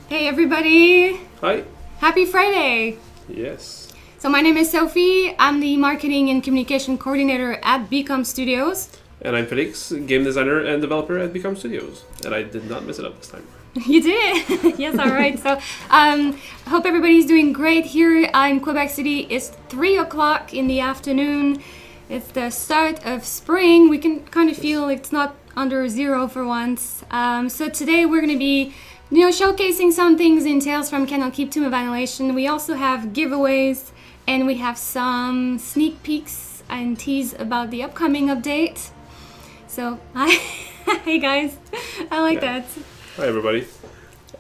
Hey everybody! Hi. Happy Friday! Yes. So my name is Sophie. I'm the Marketing and Communication Coordinator at Become Studios. And I'm Felix, game designer and developer at Become Studios. And I did not mess it up this time. You did it! Yes, alright. So hope everybody's doing great here in Quebec City. It's 3 o'clock in the afternoon. It's the start of spring. We can kind of feel it's not under zero for once. So today we're going to be showcasing some things in Tales from Candlekeep Tomb of Annihilation. We also have giveaways and we have some sneak peeks and tease about the upcoming update. So, hey guys, I like that. Hi everybody.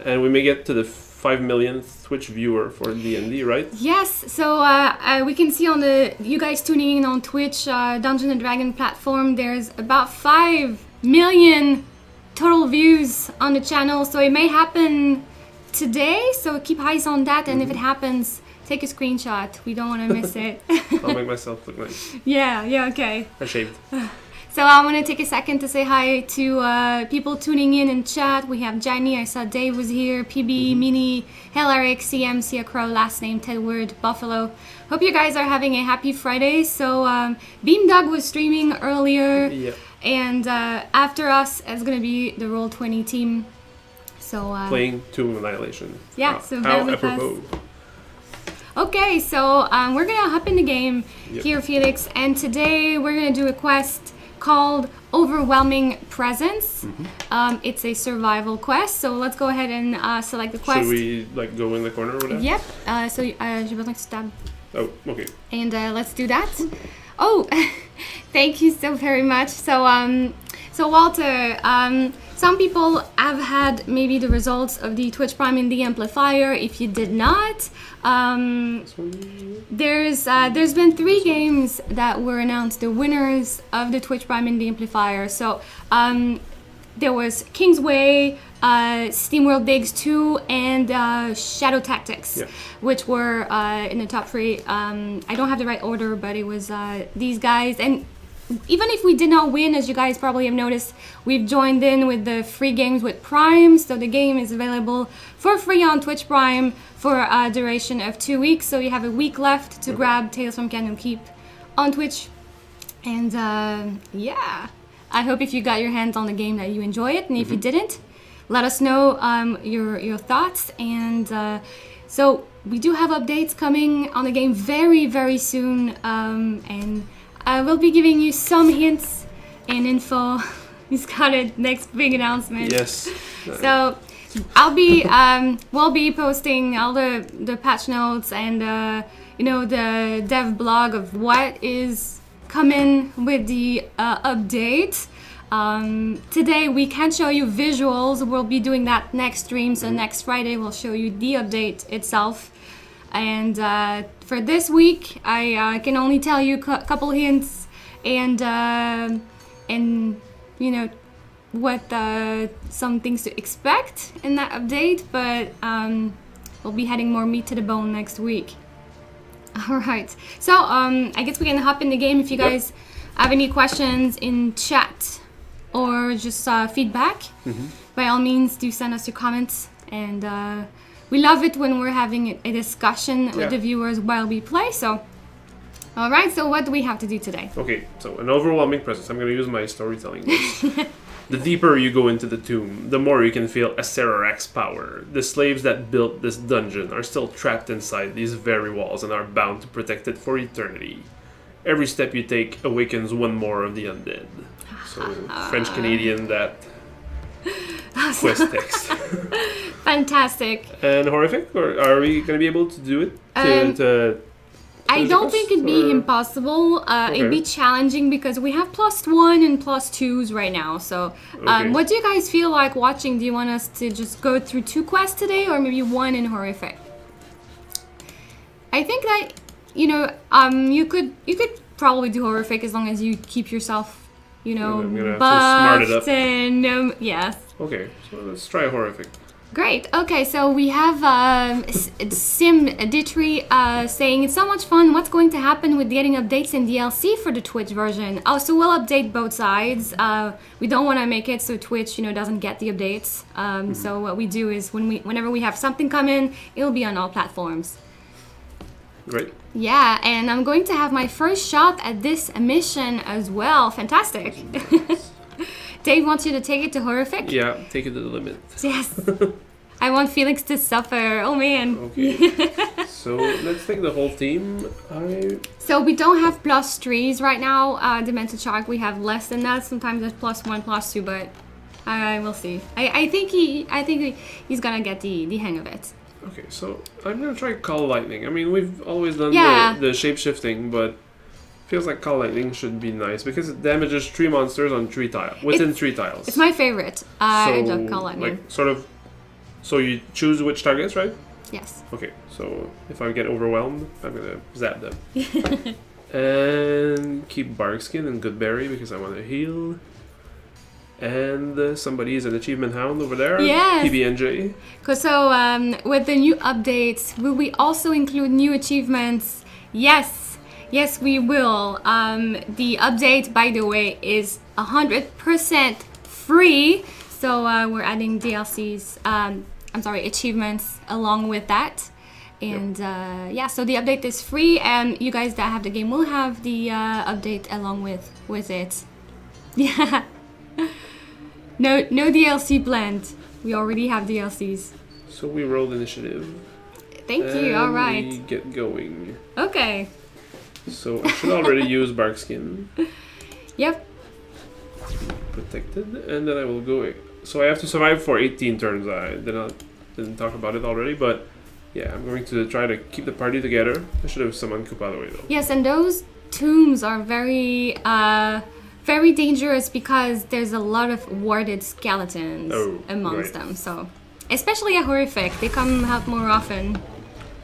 And we may get to the 5 millionth Twitch viewer for D&D, right? Yes, so we can see on you guys tuning in on Twitch, Dungeon & Dragon platform, there's about 5 million total views on the channel, so it may happen today, so keep eyes on that, and if it happens, take a screenshot. We don't want to miss it. I'll make myself look nice. Yeah, okay. I shaved. So I want to take a second to say hi to people tuning in chat. We have Jenny, I saw Dave was here, PB, Mini, Hell Eric, CM, Sia Crow, last name Tedward, Buffalo. Hope you guys are having a happy Friday. So Beamdog was streaming earlier, and after us is going to be the Roll20 team. So playing Tomb of Annihilation. Yeah, so bear with us. Okay, so we're going to hop in the game here, Felix, and today we're going to do a quest called Overwhelming Presence. It's a survival quest, so let's go ahead and select the quest. Should we go in the corner or whatever? Yep, so you would like to stab. Oh, okay. And let's do that. Oh, thank you so very much. So, so Walter, some people have had maybe the results of the Twitch Prime in the Amplifier. If you did not, there's been 3 games that were announced, the winners of the Twitch Prime in the Amplifier. So there was Kingsway, SteamWorld Digs 2, and Shadow Tactics, which were in the top 3. I don't have the right order, but it was these guys. And even if we did not win, as you guys probably have noticed, we've joined in with the free games with Prime. So the game is available for free on Twitch Prime for a duration of 2 weeks. So you have a week left to grab Tales from Candlekeep on Twitch. And yeah, I hope if you got your hands on the game that you enjoy it. And if you didn't, let us know your thoughts. And so we do have updates coming on the game very, very soon. And I will be giving you some hints and info. He's got a next big announcement. Yes. So I'll be we'll be posting all the patch notes and the dev blog of what is coming with the update. Today we can't show you visuals. We'll be doing that next stream. So next Friday we'll show you the update itself. And for this week, I can only tell you a couple hints and what some things to expect in that update. But we'll be adding more meat to the bone next week. All right. So I guess we can hop in the game. If you guys have any questions in chat or just feedback, by all means, do send us your comments. And we love it when we're having a discussion with the viewers while we play. So, all right. So, what do we have to do today? Okay. So, an overwhelming presence. I'm going to use my storytelling voice. The deeper you go into the tomb, the more you can feel Acererak's power. The slaves that built this dungeon are still trapped inside these very walls and are bound to protect it for eternity. Every step you take awakens one more of the undead. So, French-Canadian, that quest text. Fantastic. And horrific? Or are we going to be able to do it? I don't think it'd be impossible. It'd be challenging because we have +1 and +2s right now. So what do you guys feel like watching? Do you want us to just go through 2 quests today or maybe 1 in horrific? I think that, you could probably do horrific as long as you keep yourself, I'm gonna have to smart it up. And, yes. Okay, so let's try horrific. Great. Okay, so we have Sim Ditry saying it's so much fun. What's going to happen with getting updates and DLC for the Twitch version? Oh, so we'll update both sides. We don't want to make it so Twitch, doesn't get the updates. So what we do is whenever we have something come in, it'll be on all platforms. Great. Yeah, and I'm going to have my first shot at this mission as well. Fantastic. Dave wants you to take it to horrific? Yeah, take it to the limit. Yes. I want Felix to suffer. Oh man. Okay. So let's take the whole team. So we don't have +3s right now. Demented Shark, we have less than that. Sometimes it's +1, +2, but we'll see. I think he's gonna get the hang of it. Okay, so I'm gonna try Call Lightning. I mean, we've always done the shape-shifting, but feels like Call Lightning should be nice because it damages 3 monsters on 3 tiles, within 3 tiles. It's my favorite. I love Call Lightning. Like, sort of, so you choose which targets, right? Yes. Okay, so if I get overwhelmed, I'm gonna zap them. And keep Barkskin and Goodberry because I want to heal. And somebody is an achievement hound over there. Yes. PBNJ. So with the new updates, will we also include new achievements? Yes. Yes, we will. The update, by the way, is 100% free. So we're adding DLCs, achievements along with that. And yeah, so the update is free, and you guys that have the game will have the update along with it. Yeah. No DLC planned. We already have DLCs. So we rolled initiative. Thank you. All right. We get going. Okay. So I should already use Barkskin. Yep. Protected, and then I will go. So I have to survive for 18 turns. I didn't talk about it already, but yeah, I'm going to try to keep the party together. I should have summoned Coop out of the way though. Yes, and those tombs are very very dangerous because there's a lot of warded skeletons amongst them. So especially at horrific, they come out more often.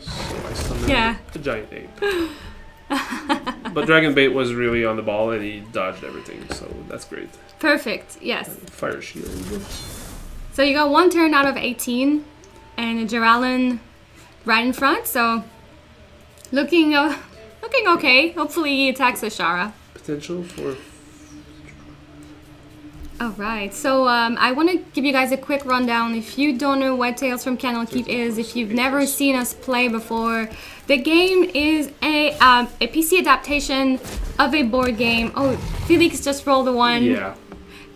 So I summoned the giant ape. But Dragon Bait was really on the ball and he dodged everything, so that's great. Perfect, yes. And Fire Shield. So you got 1 turn out of 18 and a Geralin right in front, so looking okay. Hopefully he attacks Ashara. Potential for... Alright, so I want to give you guys a quick rundown. If you don't know what Tales from Candlekeep is, if you've never seen us play before, the game is a PC adaptation of a board game. Oh, Felix just rolled a 1. Yeah.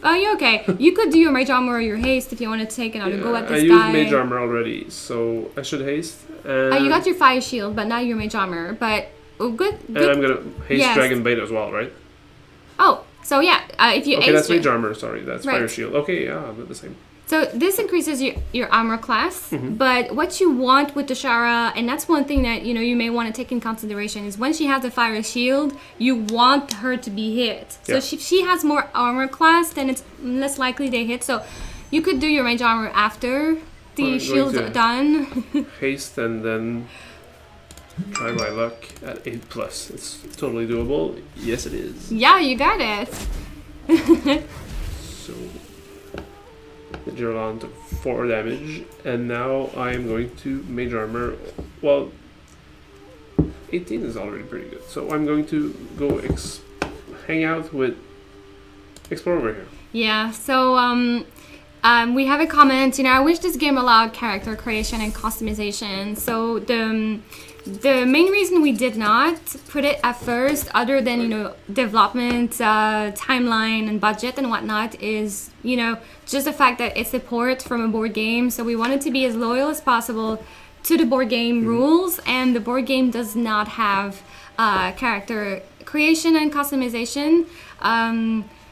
Oh, you okay? You could do your Mage Armor or your Haste if you want to take another go at this guy. guy. I used Mage Armor already, so I should Haste. You got your Fire Shield, but not your Mage Armor. But good. And I'm gonna Haste Dragon Bait as well, right? Oh, so yeah, if you okay, that's Mage Armor, sorry, that's right. Fire Shield. Okay, yeah, they're the same. So this increases your armor class, but what you want with the Shara, and that's one thing that you may want to take in consideration, is when she has the Fire Shield, you want her to be hit. So if she has more armor class, then it's less likely they hit. So you could do your Mage Armor after the shield's done. Haste and then try my luck at 8+. It's totally doable. Yes, it is. Yeah, you got it. So the Geralin took 4 damage, and now I am going to Mage Armor. Well, 18 is already pretty good. So I'm going to go hang out with Explore over here. Yeah, so we have a comment, I wish this game allowed character creation and customization. So the main reason we did not put it at first, other than, development, timeline and budget and whatnot, is, just the fact that it's a port from a board game. So we wanted to be as loyal as possible to the board game rules, and the board game does not have character creation and customization.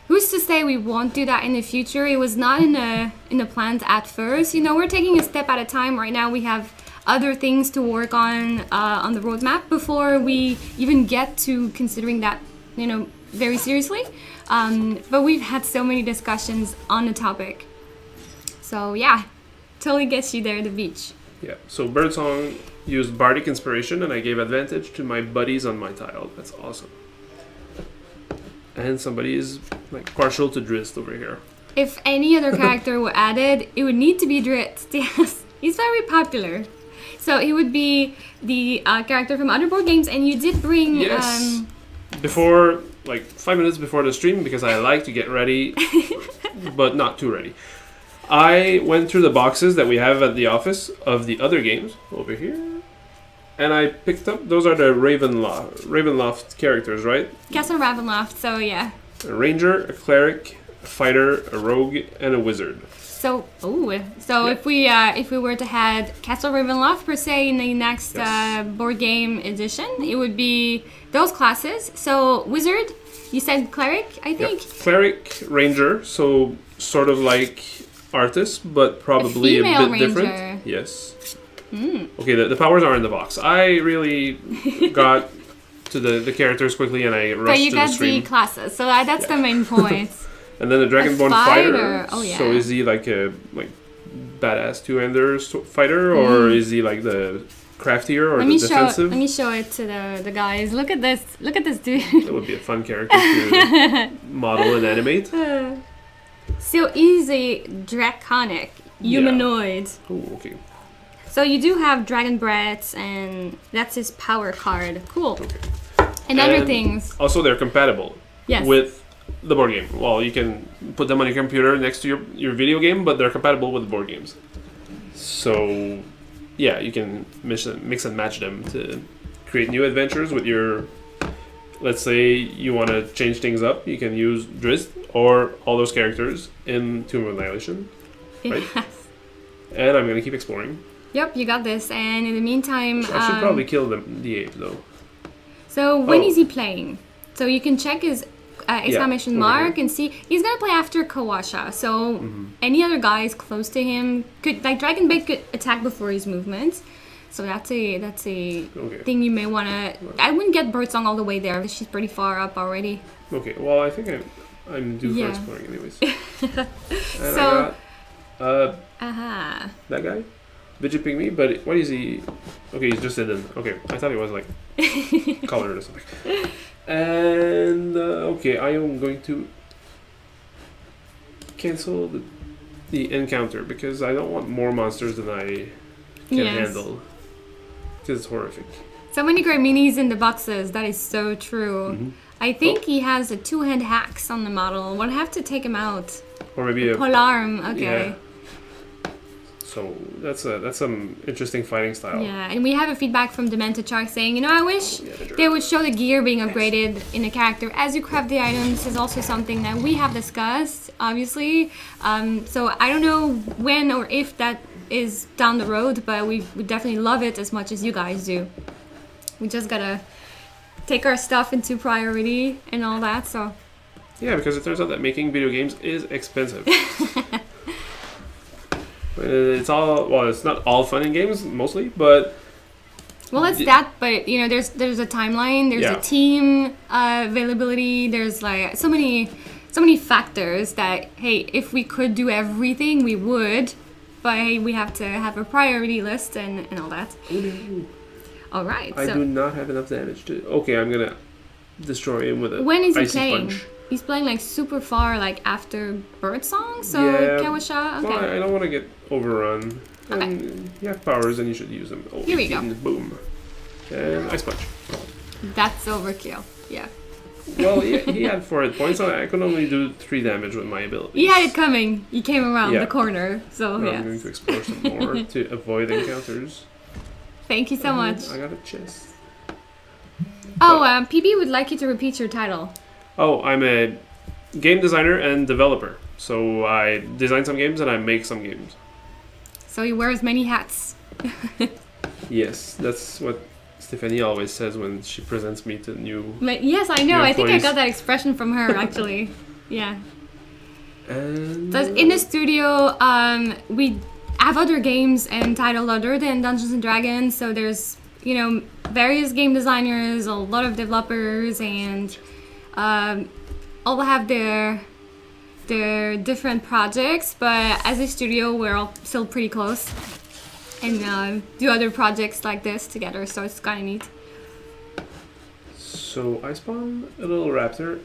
Who's to say we won't do that in the future? It was not in the plans at first. We're taking a step at a time. Right now we have other things to work on the roadmap before we even get to considering that, very seriously. But we've had so many discussions on the topic. So yeah, totally gets you there at the beach. Yeah, so Birdsong used Bardic Inspiration and I gave advantage to my buddies on my tile. That's awesome. And somebody is like partial to Drizzt over here. If any other character were added, it would need to be Dritz. Yes, he's very popular. So he would be the character from other board games, and you did bring... Yes. Before, like 5 minutes before the stream, because I like to get ready, but not too ready. I went through the boxes that we have at the office of the other games over here, and I picked up, those are the Ravenloft characters, right? Castle Ravenloft, so yeah. A ranger, a cleric, a fighter, a rogue, and a wizard. So, if we were to have Castle Ravenloft per se in the next board game edition, it would be those classes. So wizard, you said cleric, I think. Yep. Cleric, ranger, so sort of like artist, but probably a bit ranger. different. Yes. Okay, the powers are in the box. I really got to the characters quickly, and I rushed to the stream. But you got the classes, so that's the main point. And then the Dragonborn fighter. Oh yeah. So is he like a badass two-hander fighter, or is he like the craftier or the defensive? Let me show it to the guys. Look at this. Look at this dude. That would be a fun character to model and animate. So he's a draconic humanoid. Oh, okay. So you do have dragon breaths, and that's his power card. Cool. Okay. And other things. Also, they're compatible. Yes. With the board game. Well, you can put them on your computer next to your video game, but they're compatible with the board games. So, yeah, you can mix and match them to create new adventures with your... Let's say you want to change things up, you can use Drizzt or all those characters in Tomb of Annihilation. Right? Yes. And I'm going to keep exploring. Yep, you got this. And in the meantime... I should probably kill the ape, though. So, when is he playing? So you can check his... exclamation mark and see he's gonna play after Kawasha, so any other guys close to him could, like Dragonbait could attack before his movement, so that's a thing you may want to. I wouldn't get Birdsong all the way there, she's pretty far up already. Okay, well I think I'm due for exploring anyways. And so I got that guy, Vigid Pygmy, but what is he? Okay, he's just hidden. Okay, I thought he was like colored or something. And okay, I am going to cancel the encounter because I don't want more monsters than I can handle. Because it's horrific. So many great minis in the boxes. That is so true. I think he has a 2-hand axe on the model. We'll have to take him out. Or maybe a polearm. Okay. Yeah. So that's some interesting fighting style. Yeah, and we have a feedback from Demented Shark saying, I wish they would show the gear being upgraded in a character as you craft the items is also something that we have discussed, obviously. So I don't know when or if that is down the road, but we definitely love it as much as you guys do. We just gotta take our stuff into priority and all that, so. Yeah, because it turns out that making video games is expensive. It's not all fun in games mostly, but it's that. But there's a timeline, there's a team availability, there's like so many factors that hey, if we could do everything, we would, but hey, we have to have a priority list and all that. All right. I do not have enough damage to. Okay, I'm gonna destroy him with a When is he icy playing? punch. He's playing like super far, like after Birdsong, so Kawasha. Okay. Well, I don't want to get overrun. Okay. And you have powers, and you should use them. Oh, here we go. Boom. And ice punch. That's overkill. Yeah. Well, he had 4 hit points, so I could only do 3 damage with my abilities. He had it coming. He came around the corner, so I'm going to explore some more to avoid encounters. Thank you so much. I got a chest. Oh, PB would like you to repeat your title. Oh, I'm a game designer and developer. So I design some games and I make some games. So he wears many hats. Yes, that's what Stephanie always says when she presents me to new. Yes, I know. I think I got that expression from her actually. Yeah. And so in the studio, we have other games entitled other than Dungeons and Dragons. So there's various game designers, a lot of developers, and all have their different projects, but as a studio we're all still pretty close and do other projects like this together, so it's kind of neat. So I spawned a little raptor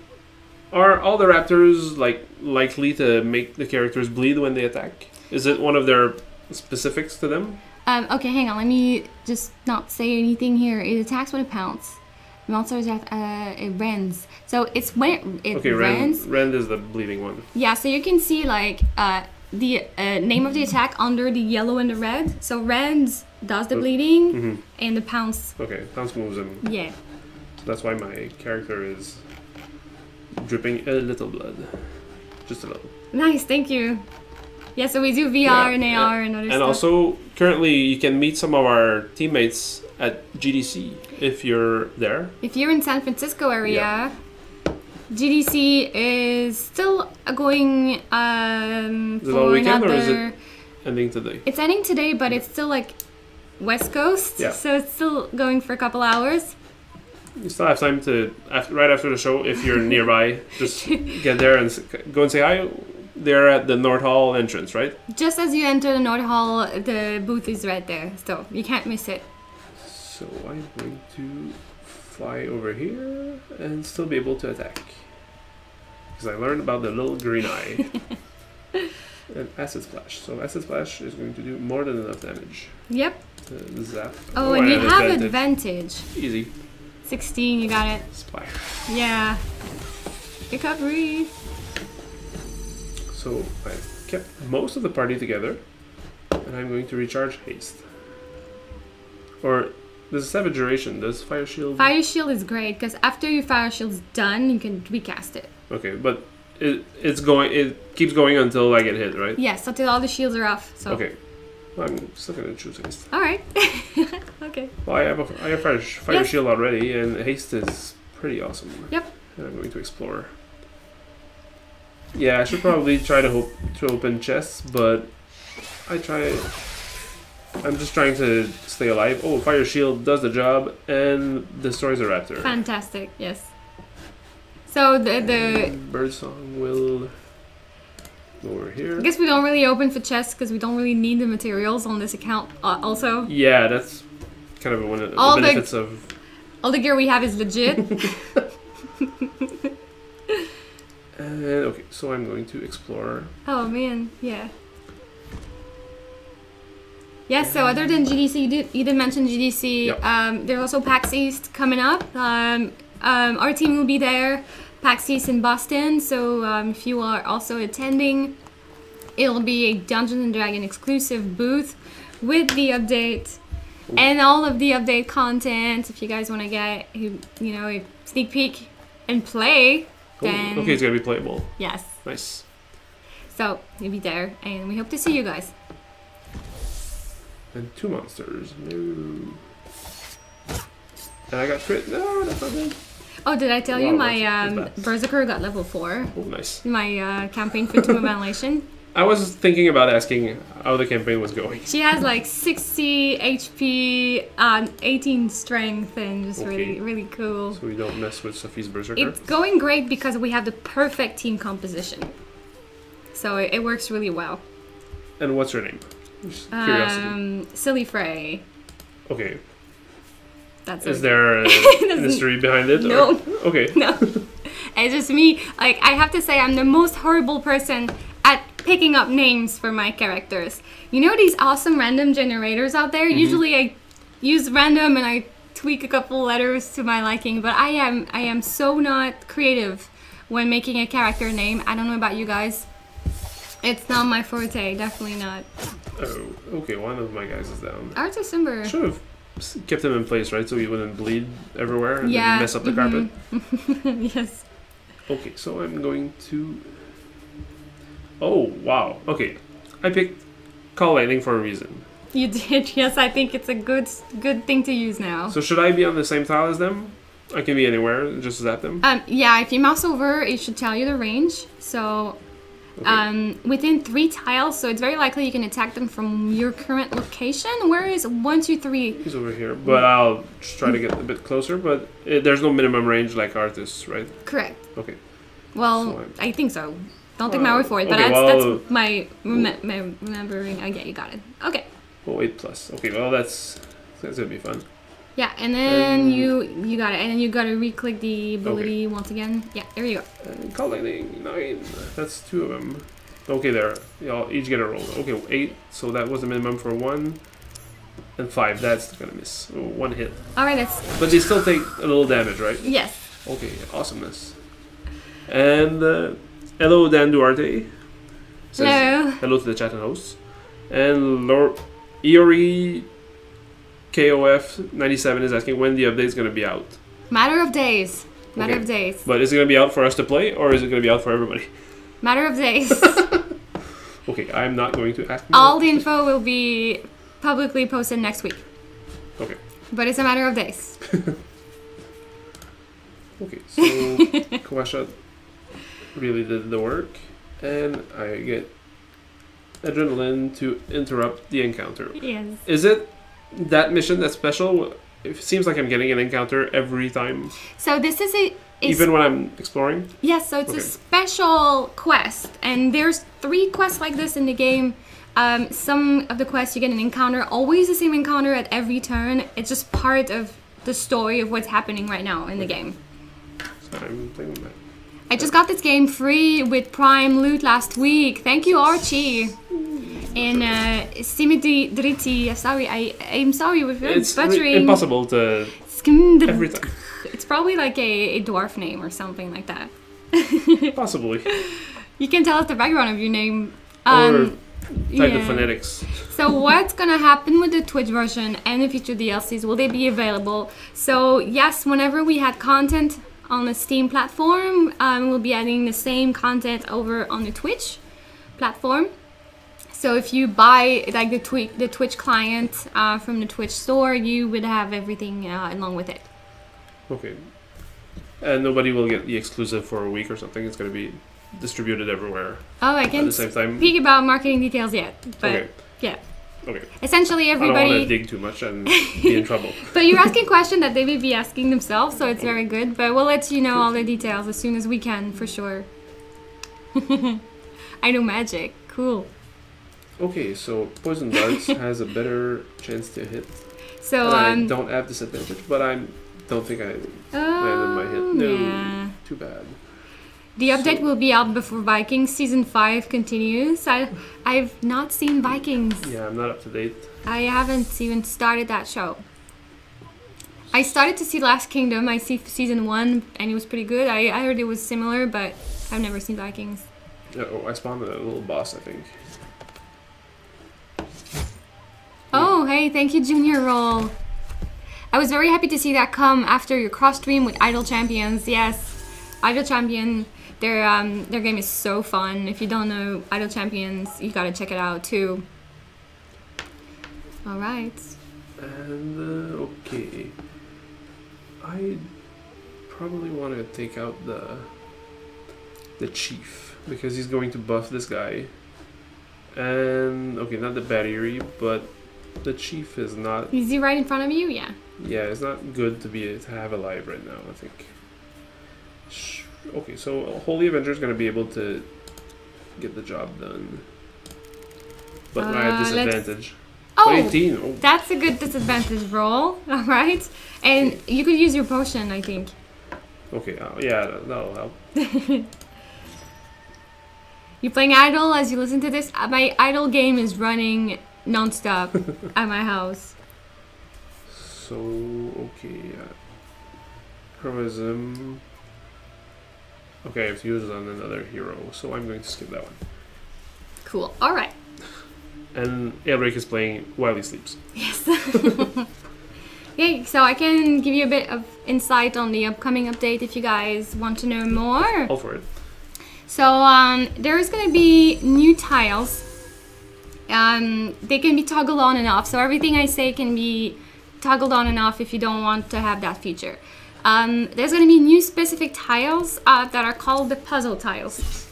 Are all the raptors like likely to make the characters bleed when they attack? Is it one of their specifics to them? Okay, hang on. Let me just not say anything here. It attacks when it pounces. Monsters have it rends. So it's when it rends. Rend is the bleeding one. Yeah, so you can see like the name of the attack under the yellow and the red. So rends does the bleeding, and the pounce. Okay, pounce moves him. Yeah. So that's why my character is dripping a little blood, just a little. Nice, thank you. Yeah, so we do VR and AR and other stuff. And also, currently, you can meet some of our teammates at GDC if you're there. If you're in San Francisco area, GDC is still going Is it all for weekend another... or is it ending today? It's ending today, but it's still like West Coast, so it's still going for a couple hours. You still have time to, right after the show, if you're nearby, just get there and go and say hi. They're at the North Hall entrance, right? Just as you enter the North Hall, the booth is right there, so you can't miss it. So I'm going to fly over here and still be able to attack. Because I learned about the little green eye. And Acid Splash. So Acid Splash is going to do more than enough damage. Yep. Zap. Oh, and you have advantage. Easy. 16, you got it. Splash. Yeah. Recovery. So I kept most of the party together, and I'm going to recharge haste. Or there's a 7 duration. Does Fire Shield? Fire Shield is great because after your Fire Shield's done, you can recast it. Okay, but it keeps going until I get hit, right? Yes, until all the shields are off. So. Okay. Well, I'm still gonna choose haste. All right. Okay. Well, I have fire shield already, and haste is pretty awesome. Yep. And I'm going to explore. Yeah, I should probably try to open chests, but I'm just trying to stay alive. Oh, fire shield does the job and destroys a raptor. Fantastic. Yes. So the bird song will go over here. I guess we don't really open for chests because we don't really need the materials on this account. Also. Yeah, that's kind of one of the benefits of. All the gear we have is legit. Okay, so I'm going to explore. Oh man, yeah. Yeah, so other than GDC, you did mention GDC. Yep. There's also PAX East coming up. Our team will be there. PAX East in Boston. So if you are also attending, it'll be a Dungeons & Dragons exclusive booth with the update and all of the update content. If you guys want to get, a sneak peek and play. Then, okay, it's gonna be playable. Yes. Nice. So you'll be there, and we hope to see you guys. And 2 monsters. No. And I got crit. No, that's not good. Oh, did I tell you my Berserker got level 4? Oh, nice. My campaign for Tomb of Annihilation. I was thinking about asking how the campaign was going. She has like 60 HP, 18 strength, and just really cool. So we don't mess with Sophie's Berserker? It's going great because we have the perfect team composition. So it works really well. And what's her name? Just curiosity. Silly Frey. Okay. That's Is there a mystery behind it? No. Or? Okay. No. It's just me. Like, I have to say, I'm the most horrible person at picking up names for my characters. You know these awesome random generators out there? Usually I use random and I tweak a couple letters to my liking, but I am so not creative when making a character name. I don't know about you guys. It's not my forte, definitely not. Oh, okay, one of my guys is down. Arthur Simber. Should have kept him in place, right? So he wouldn't bleed everywhere and then mess up the carpet. Yes. Okay, so I'm going to... Oh, wow. Okay. I picked Call Lightning for a reason. You did, yes. I think it's a good thing to use now. So should I be on the same tile as them? I can be anywhere, just zap them? Yeah, if you mouse over, it should tell you the range. So, within 3 tiles, so it's very likely you can attack them from your current location. Where is 1, 2, 3? He's over here, but I'll just try to get a bit closer, but there's no minimum range like Arthas, right? Correct. Okay. Well, So I think so. Don't take my word for it, but that's my remembering. Oh, yeah, you got it. Okay. Oh, 8+. Okay, well, that's gonna be fun. Yeah, and then you got it, and then you gotta re-click the ability once again. Yeah, there you go. Call lightning 9. That's 2 of them. Okay, there. Y'all each get a roll. Okay, 8. So that was the minimum for 1. And 5. That's gonna miss. 1 hit. All right, that's. But they still take a little damage, right? Yes. Okay, awesomeness. And hello, Dan Duarte. Says, hello. Hello to the chat and hosts. And Iori KOF 97 is asking when the update is going to be out. Matter of days. Matter of days. But is it going to be out for us to play, or is it going to be out for everybody? Matter of days. Okay, I'm not going to ask. All the info will be publicly posted next week. Okay. But it's a matter of days. Okay, so Kawasha really did the work, and I get adrenaline to interrupt the encounter. Yes. Is it that mission that's special? It seems like I'm getting an encounter every time. So this is a... Even when I'm exploring? Yes, so it's a special quest, and there's 3 quests like this in the game. Some of the quests you get an encounter, always the same encounter at every turn. It's just part of the story of what's happening right now in the game. So I'm playing with that. I just got this game free with Prime Loot last week. Thank you, Archie. And Simiti Driti, I'm sorry if I'm butchering. It's impossible to every time. It's probably like a dwarf name or something like that. Possibly. You can tell us the background of your name. Or type of phonetics. So what's gonna happen with the Twitch version and the future DLCs? Will they be available? So yes, whenever we had content on the Steam platform, we'll be adding the same content over on the Twitch platform. So if you buy like the Twitch client from the Twitch store, you would have everything along with it. Okay. And nobody will get the exclusive for a week or something. It's going to be distributed everywhere. Oh, I can't speak about marketing details yet, but yeah. Okay. Essentially, everybody. I don't want to dig too much and be in trouble. But you're asking a question that they may be asking themselves, so it's very good. But we'll let you know all the details as soon as we can, for sure. I know magic. Cool. Okay, so poison darts has a better chance to hit. So I don't have disadvantage, but I don't think I landed my hit. No, yeah. Too bad. The update will be out before Vikings Season 5 continues. I've not seen Vikings. Yeah, I'm not up to date. I haven't even started that show. I started to see Last Kingdom. I see Season 1 and it was pretty good. I heard it was similar, but I've never seen Vikings. Oh, I spawned a little boss, I think. Oh, hey, thank you, Junior Roll. I was very happy to see that come after your cross stream with Idle Champions. Yes, Idle Champion, their game is so fun. If you don't know Idle Champions, you gotta check it out too. All right. And okay, I probably want to take out the chief because he's going to buff this guy. And okay, not the battery, but the chief is not. Is he right in front of you? Yeah. Yeah, it's not good to have alive right now, I think. Okay, so Holy Avenger is going to be able to get the job done. But I have disadvantage. Oh, 18. Oh, that's a good disadvantage roll. All right. And you could use your potion, I think. Okay, yeah, that'll help. You're playing Idle as you listen to this? My Idle game is running non-stop at my house. So, okay, heroism. Okay, I have to use it on another hero, so I'm going to skip that one. Cool, alright. And Elric is playing while he sleeps. Yes. Okay, so I can give you a bit of insight on the upcoming update if you guys want to know more. All for it. So, there's going to be new tiles. They can be toggled on and off, so everything I say can be toggled on and off if you don't want to have that feature. There's going to be new specific tiles that are called the puzzle tiles.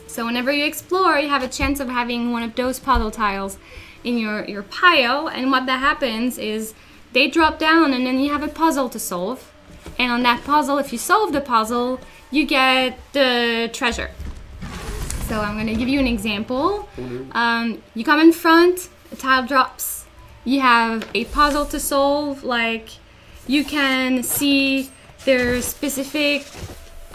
So whenever you explore, you have a chance of having one of those puzzle tiles in your pile, and what that happens is they drop down and then you have a puzzle to solve. And on that puzzle, if you solve the puzzle, you get the treasure. So I'm going to give you an example. You come in front, a tile drops. You have a puzzle to solve, like you can see their specific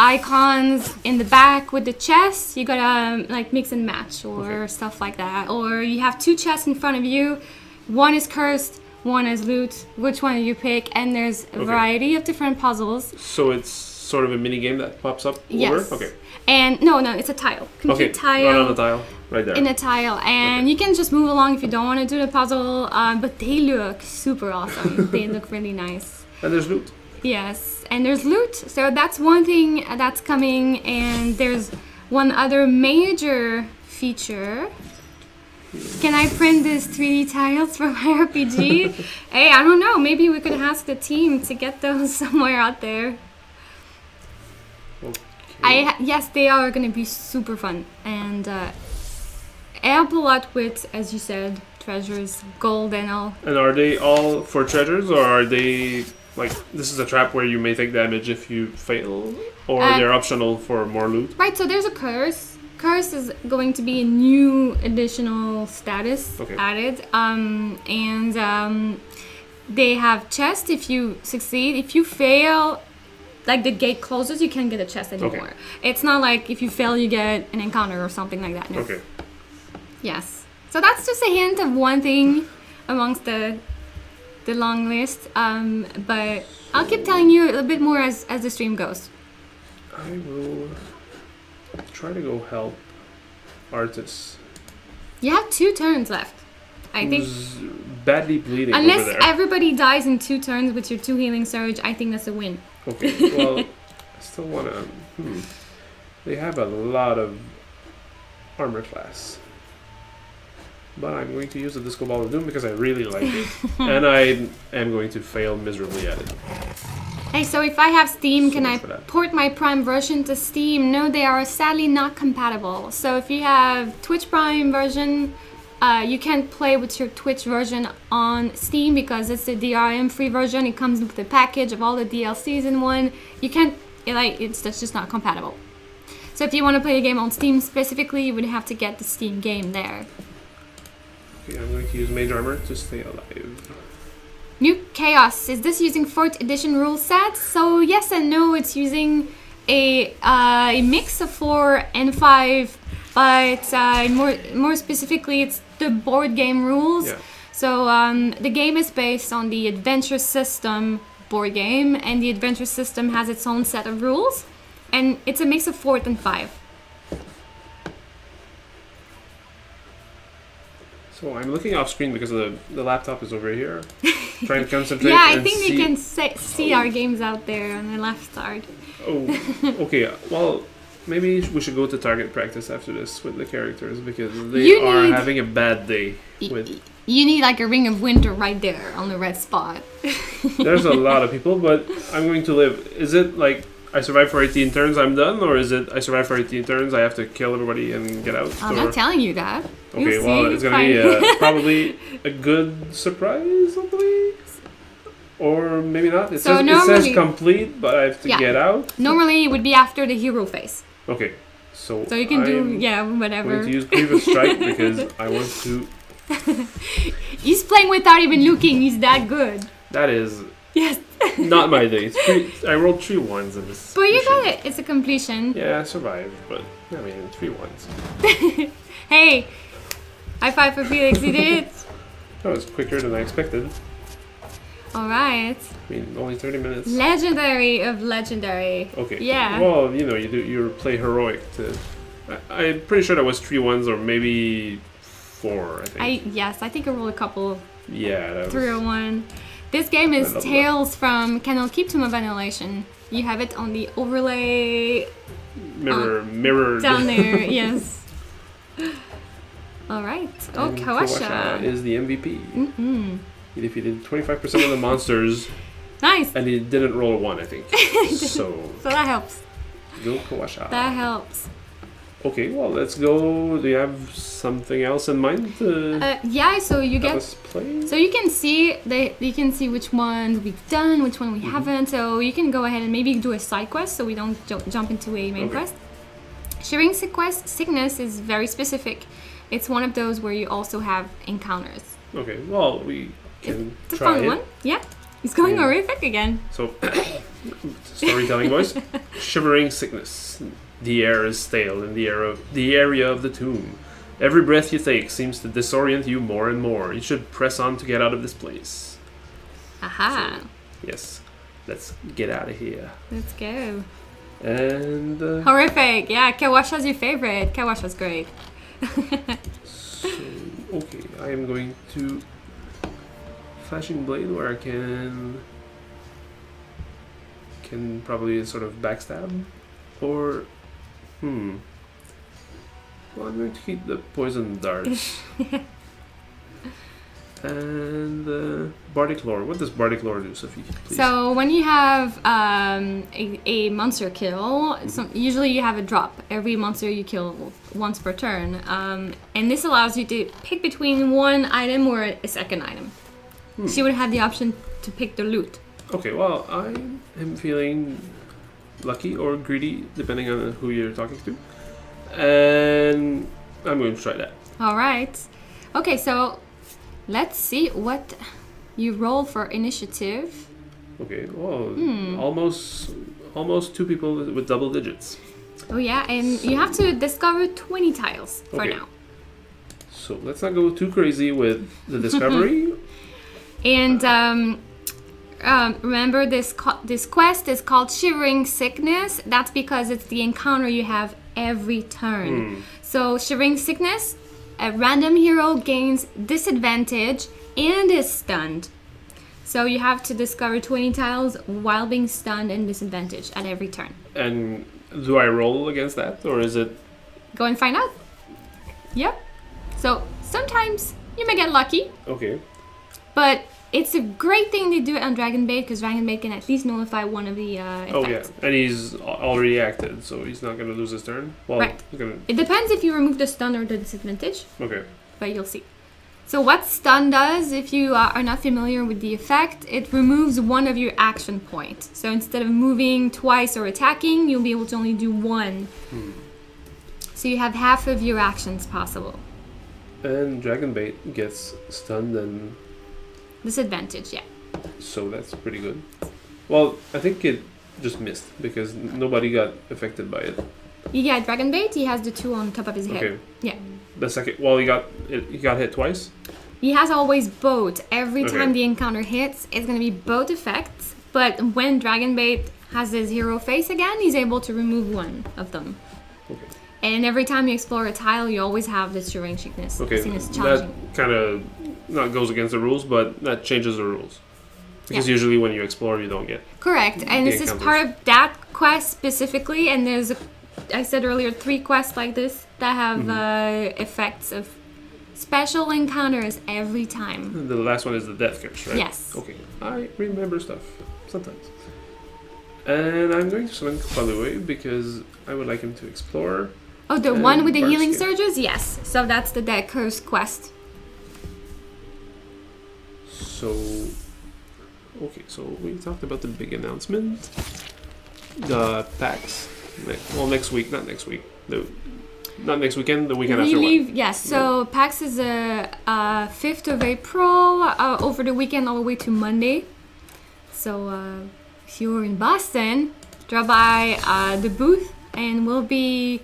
icons in the back with the chests. You gotta like mix and match or stuff like that. Or you have two chests in front of you. One is cursed, one is loot. Which one do you pick? And there's a variety of different puzzles. So it's sort of a mini game that pops up Yes. over? Okay. And no, it's a tile. Complete tile. Right on the tile. Right there. In a tile. And you can just move along if you don't want to do the puzzle. But they look super awesome. They look really nice. And there's loot. Yes, and there's loot. So that's one thing that's coming. And there's one other major feature. Can I print these 3D tiles for my RPG? Hey, I don't know. Maybe we could ask the team to get those somewhere out there. Okay. Yes, they are going to be super fun. And help a lot with, as you said, treasures, gold and all. And are they all for treasures, or are they like this is a trap where you may take damage if you fail, or they're optional for more loot? Right, so there's a curse. Curse is going to be a new additional status added. They have chest if you succeed. If you fail, like the gate closes, you can't get a chest anymore. It's not like if you fail, you get an encounter or something like that. No. Okay. Yes. So that's just a hint of one thing amongst the long list. But I'll keep telling you a little bit more as the stream goes. I will try to go help Artis. You have 2 turns left. I think. Who's badly bleeding Unless over there. everybody dies in 2 turns with your 2 healing surge, I think that's a win. Okay, well, I still want to... They have a lot of armor class. But I'm going to use the Disco Ball of Doom because I really like it. And I am going to fail miserably at it. Hey, so if I have Steam, So can I much for that. port my Prime version to Steam? No, they are sadly not compatible. So if you have Twitch Prime version, you can't play with your Twitch version on Steam because it's the DRM free version. It comes with a package of all the DLCs in one. You can't, that's just not compatible. So if you want to play a game on Steam specifically, you would have to get the Steam game there. Okay, I'm going to use Mage Armor to stay alive. New Chaos. Is this using 4th edition rule sets? So yes and no. It's using a mix of 4 and 5, but more specifically, it's the board game rules. Yeah. So the game is based on the Adventure System board game, and the Adventure System has its own set of rules, and it's a mix of 4th and 5. So I'm looking off screen because the laptop is over here. Trying to concentrate. Yeah, I and think see. they can see our games out there on the left side. Oh, okay. Well, maybe we should go to target practice after this with the characters because they are having a bad day. With You need like a Ring of Winter right there on the red spot. there's a lot of people, but I'm going to live. Is it like I survive for 18 turns, I'm done, or is it I survive for 18 turns, I have to kill everybody and get out? I'm not telling you that. Okay, You'll well, see. it's gonna be probably a good surprise, hopefully. Or maybe not. It says complete, but I have to get out. Normally, it would be after the hero phase. Okay, so you can do I'm whatever. going to use Grievous Strike because I want to. He's playing without even looking. He's that good. That is Yes. not my day. I rolled 3 ones in this. But you mission. got it. It's a completion. Yeah, I survived, but I mean 3 ones. Hey, high five for Felix. He did it. That was quicker than I expected. All right. I mean, only 30 minutes. Legendary of legendary. Okay. Yeah. Well, you play heroic to. I'm pretty sure that was 3 ones or maybe 4. I think. I think I rolled a couple. Yeah. That 3 or was, 1. This game is I love Tales from Candlekeep to Annihilation. You have it on the overlay mirror down there. Yes. All right. Oh, And Kawasha. is the MVP. Mm-hmm. He defeated 25% of the monsters, Nice. and he didn't roll a 1, I think. So that helps. go Kawasha. That helps. Okay, well, let's go. Do you have something else in mind to Yeah. So you have get. us play? So you can see which ones we've done, which one we haven't. So you can go ahead and maybe do a side quest, so we don't jump into a main quest. Sharing Sickness is very specific. It's one of those where you also have encounters. Okay, well, we can It's a try fun it. one. Yeah. He's going horrific again. So, storytelling voice. Shivering sickness. The air is stale in the area of the tomb. Every breath you take seems to disorient you more and more. You should press on to get out of this place. Aha. So, yes. Let's get out of here. Let's go. And... horrific. Yeah, Kawasha's your favorite. Kawasha's great. So, okay. I am going to... Flashing Blade where I can probably sort of backstab. Or... Well, I'm going to keep the poison darts. And Bardic Lore. What does Bardic Lore do, Sophie? Please? So when you have a monster kill, usually you have a drop. Every monster you kill once per turn. And this allows you to pick between one item or a second item. So you would have the option to pick the loot. Okay, well, I am feeling lucky or greedy, depending on who you're talking to. And I'm going to try that. All right. Okay, so let's see what you roll for initiative. Okay, well, almost two people with double digits. Oh yeah, and you have to discover 20 tiles for now. So let's not go too crazy with the discovery. And remember, this quest is called Shivering Sickness. That's because it's the encounter you have every turn. So Shivering Sickness, a random hero gains disadvantage and is stunned. So you have to discover 20 tiles while being stunned and disadvantaged at every turn. And do I roll against that, or is it... Go and find out. Yep. So sometimes you may get lucky. Okay. But it's a great thing to do it on Dragonbait, because Dragonbait can at least nullify one of the effects. Oh yeah, and he's already acted, so he's not going to lose his turn. Well, right. He's gonna... It depends if you remove the stun or the disadvantage. Okay. But you'll see. So what stun does, if you are not familiar with the effect, it removes one of your action points. So instead of moving twice or attacking, you'll be able to only do one. So you have half of your actions possible. And Dragonbait gets stunned and... Disadvantage, yeah. So that's pretty good. Well, I think it just missed because nobody got affected by it. Yeah, Dragonbait, he has the 2 on top of his head. Okay. Yeah. The second, well, he got hit twice. He has always both. Every time the encounter hits, it's going to be both effects. But when Dragonbait has his hero face again, he's able to remove one of them. Okay. And every time you explore a tile, you always have this Shivering Sickness. Okay, that kind of not goes against the rules, but that changes the rules. Because usually when you explore, you don't get... Correct. And this is part of that quest specifically. And there's, I said earlier, 3 quests like this that have effects of special encounters every time. The last one is the Death Curse, right? Yes. Okay. I remember stuff sometimes. And I'm going to summon Kapaluwe because I would like him to explore. Oh, the one with the healing surges? Yes. So that's the Death Curse quest. So, okay, so we talked about the big announcement. The PAX. Well, next week, not next week. Not next weekend, the weekend after. Yes, so PAX is 5th of April, over the weekend all the way to Monday. So if you're in Boston, drop by the booth and we'll be...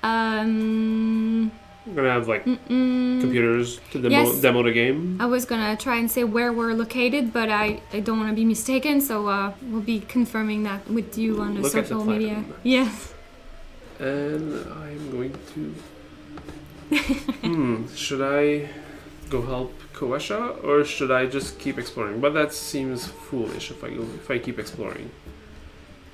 we're gonna have like computers to demo the game. I was gonna try and say where we're located, but I don't want to be mistaken, so we'll be confirming that with you on the social media. Yes. And I'm going to... should I go help Koesha, or should I just keep exploring? But that seems foolish if I keep exploring.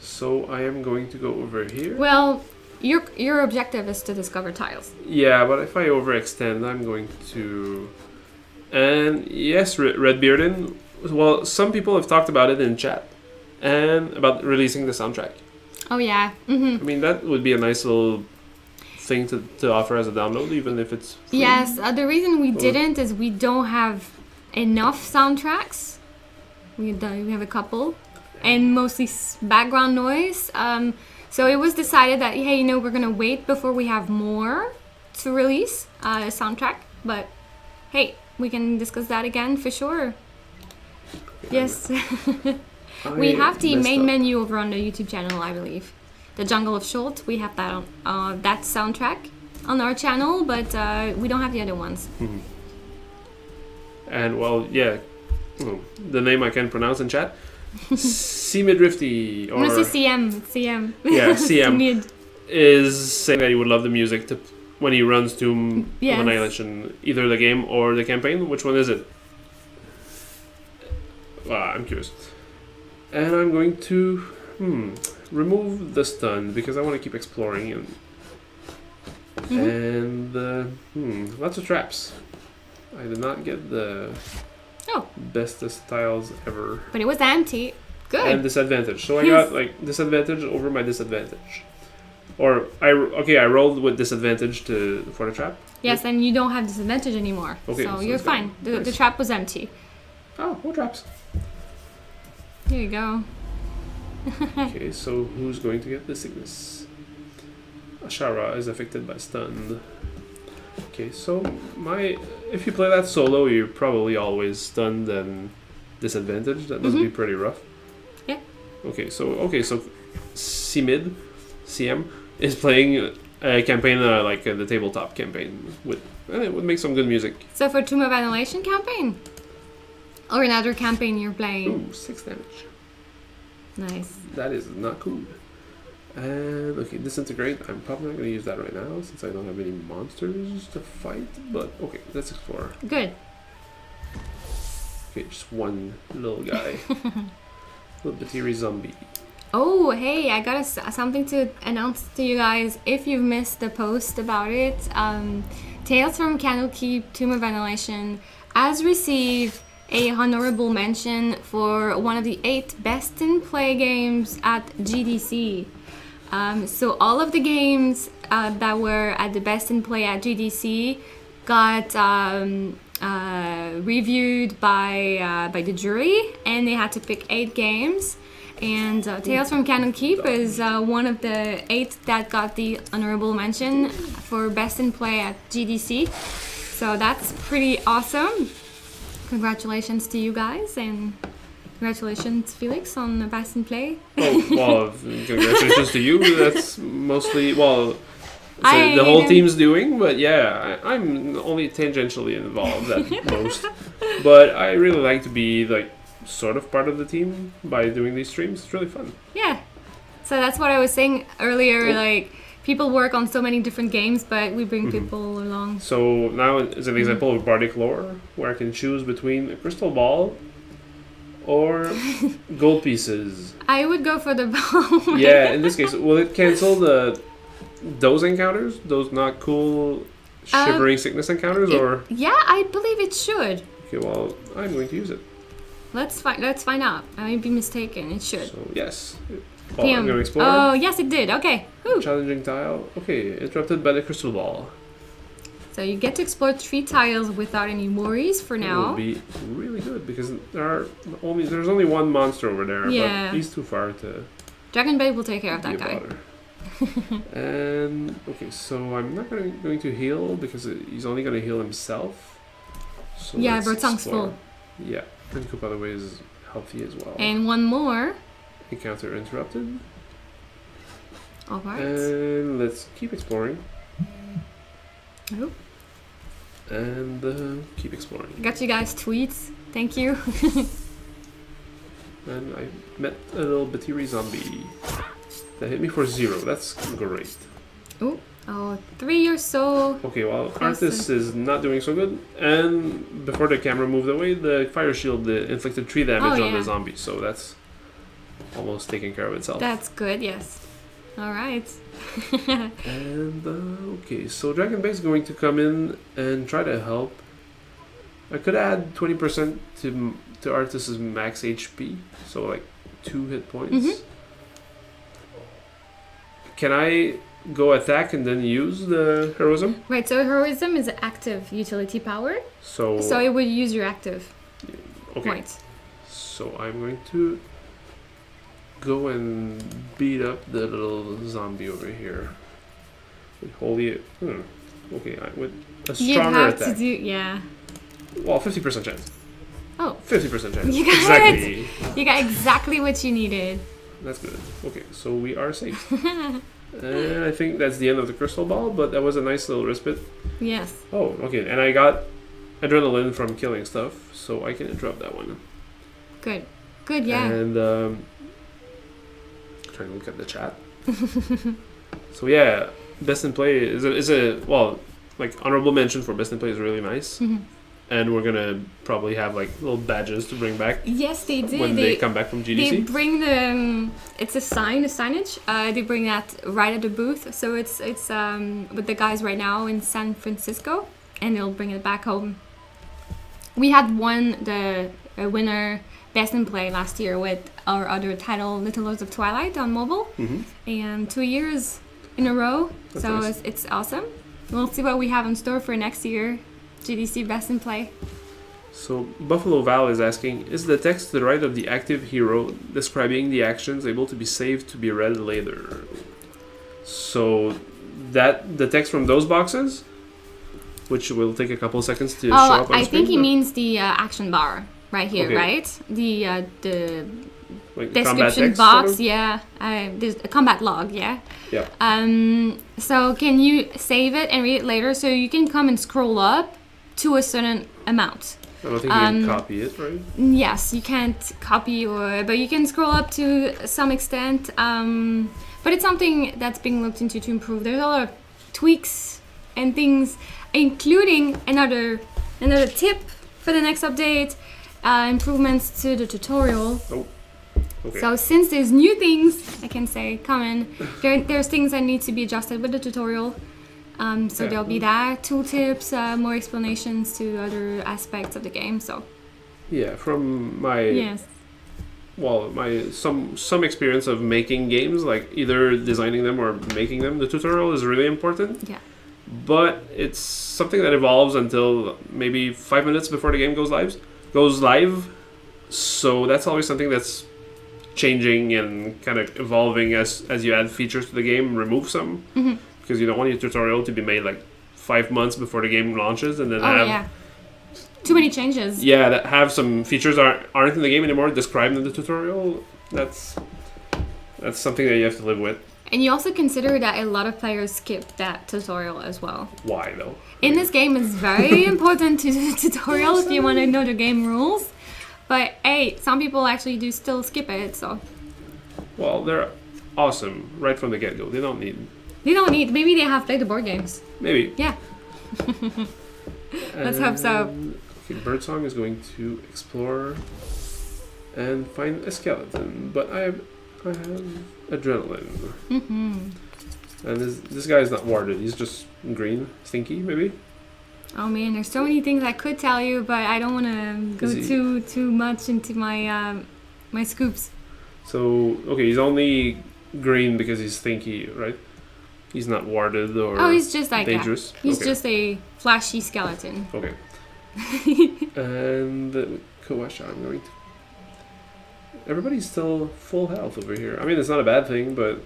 So I am going to go over here. Well, your objective is to discover tiles. Yeah, but if I overextend, I'm going to... And yes, Redbearden. Well, some people have talked about it in chat, and about releasing the soundtrack. Oh yeah. I mean, that would be a nice little thing to offer as a download, even if it's free. Yes, the reason we didn't is we don't have enough soundtracks. We have a couple, and mostly background noise. So it was decided that, hey, we're gonna wait before we have more to release a soundtrack. But hey, we can discuss that again for sure. Yes. We have the main menu over on the YouTube channel, I believe. The Jungle of Short, we have that on that soundtrack on our channel, but we don't have the other ones. Mm-hmm. And well, yeah, the name I can pronounce in chat, Simidrifty, or I'm gonna say CM. CM. Yeah, CM Simid. is saying that he would love the music to when he runs Tomb Yes. of Annihilation, either the game or the campaign. Which one is it? I'm curious. And I'm going to remove the stun because I want to keep exploring and lots of traps. I did not get the bestest tiles ever. But it was empty. Good. And disadvantage. So I got like disadvantage over my disadvantage. Or I rolled with disadvantage for the trap. Yes, and you don't have disadvantage anymore. Okay, so so you're it's fine. good. The trap was empty. Oh, more traps. Here you go. Okay, so who's going to get the sickness? Ashara is affected by stun. Okay, so if you play that solo, you're probably always stunned and disadvantaged. That must be pretty rough. Yeah. Okay, so CM is playing a campaign like the tabletop campaign and it would make some good music. So for Tomb of Annihilation campaign, or another campaign you're playing. Ooh, 6 damage. Nice. That is not cool. And okay, disintegrate. I'm probably not going to use that right now since I don't have any monsters to fight. But okay, let's explore. Good. Okay, just one little guy, little bitty zombie. Oh, hey! I got something to announce to you guys. If you've missed the post about it, Tales from Candlekeep, Tomb of Annihilation has received a honorable mention for one of the 8 best in play games at GDC. So all of the games that were at the best in play at GDC got reviewed by the jury, and they had to pick 8 games. And Tales from Candlekeep is one of the 8 that got the honorable mention for best in play at GDC. So that's pretty awesome. Congratulations to you guys, and congratulations, Felix, on the best in play. Oh, well, congratulations to you. That's mostly, the whole team's doing, but yeah, I'm only tangentially involved at most. But I really like to be, like, sort of part of the team by doing these streams. It's really fun. Yeah. So that's what I was saying earlier, like, people work on so many different games, but we bring people along. So now is an example of Bardic lore, where I can choose between a crystal ball or gold pieces. I would go for the ball. Yeah, in this case, will it cancel those encounters? Those not cool shivering sickness encounters, or? Yeah, I believe it should. Okay, well, I'm going to use it. Let's find out. I may be mistaken. It should. So yes. Well, I'm going to explore. Oh, yes, it did. Okay. Whew. Challenging tile. Okay, interrupted by the crystal ball. So you get to explore 3 tiles without any worries for now. It will be really good because there's only one monster over there, but he's too far to. Dragon Bait will take care of that guy. And okay, so I'm not going to heal because he's only going to heal himself. So yeah, Bertong's full. Yeah, and Coop, by the way, is healthy as well. And one more. Encounter interrupted. Alright. And let's keep exploring. Oh. And keep exploring. Got you guys tweets. Thank you. And I met a little bitty zombie that hit me for 0. That's great. Ooh. Oh, 3 or so. Okay, well, Artis is not doing so good. And before the camera moved away, the fire shield inflicted 3 damage on the zombie. So that's almost taking care of itself. That's good, yes. Alright. And, okay, so Dragon Bait is going to come in and try to help. I could add 20% to Artis's max HP, so like 2 hit points. Can I go attack and then use the heroism? Right, so heroism is an active utility power. So it would use your active points. So I'm going to go and beat up the little zombie over here. With holy... with a stronger attack. To do, yeah. Well, 50% chance. Oh, 50% chance. you got Exactly. it. You got exactly what you needed. That's good. Okay, so we are safe. And I think that's the end of the crystal ball, but that was a nice little respite. Yes. Oh, okay, and I got adrenaline from killing stuff, so I can interrupt that one. Good. Good. Yeah. And trying to look at the chat. So yeah, best in play is a well, like honorable mention for best in play is really nice. And we're gonna probably have like little badges to bring back. Yes, they did. When they come back from GDC. They bring the it's a signage. They bring that right at the booth. So it's with the guys right now in San Francisco, and they'll bring it back home. We had won the winner best in play last year with our other title, Little Lords of Twilight, on mobile, and 2 years in a row. That's so nice. it's awesome. We'll see what we have in store for next year. GDC best in play. So Buffalo Val is asking, is the text to the right of the active hero describing the actions able to be saved to be read later? So that the text from those boxes, which will take a couple seconds to show up on I screen, think he means the action bar right here, Okay. right? The like the combat description text, box, sort of? yeah. There's a combat log, yeah. Yeah. So can you save it and read it later? So you can come and scroll up to a certain amount. I don't think you can copy it, right? Yes, you can't copy but you can scroll up to some extent. But it's something that's being looked into to improve. There's a lot of tweaks and things, including another tip for the next update, improvements to the tutorial. Oh, okay. So since there's new things, I can say coming, there's things that need to be adjusted with the tutorial. So Yeah. there'll be that, tooltips, more explanations to other aspects of the game. So Yeah, from my yes, well, my some experience of making games, like either designing them or making them, the tutorial is really important. yeah, But it's something that evolves until maybe 5 minutes before the game goes live. So that's always something that's changing and kind of evolving as you add features to the game, remove some. Because you don't want your tutorial to be made like 5 months before the game launches and then too many changes. Yeah, that have some features aren't in the game anymore described in the tutorial. That's something that you have to live with. And you also consider that a lot of players skip that tutorial as well. Why though? In this game, it's very important to do the tutorial if you want to know the game rules. But hey, some people actually do still skip it, so Well, they're awesome right from the get-go. They don't need. Maybe they have played the board games. Maybe. Yeah. Let's hope so. Okay, Birdsong is going to explore and find a skeleton, but I have adrenaline. And this guy is not warded. He's just green, stinky, maybe. Oh man, there's so many things I could tell you, but I don't want to go too much into my my scoops. So okay, he's only green because he's stinky, right? He's not warded or he's just like dangerous. that. He's just a flashy skeleton. Okay. And Kawasha, I'm going to. Everybody's still full health over here. I mean, it's not a bad thing, but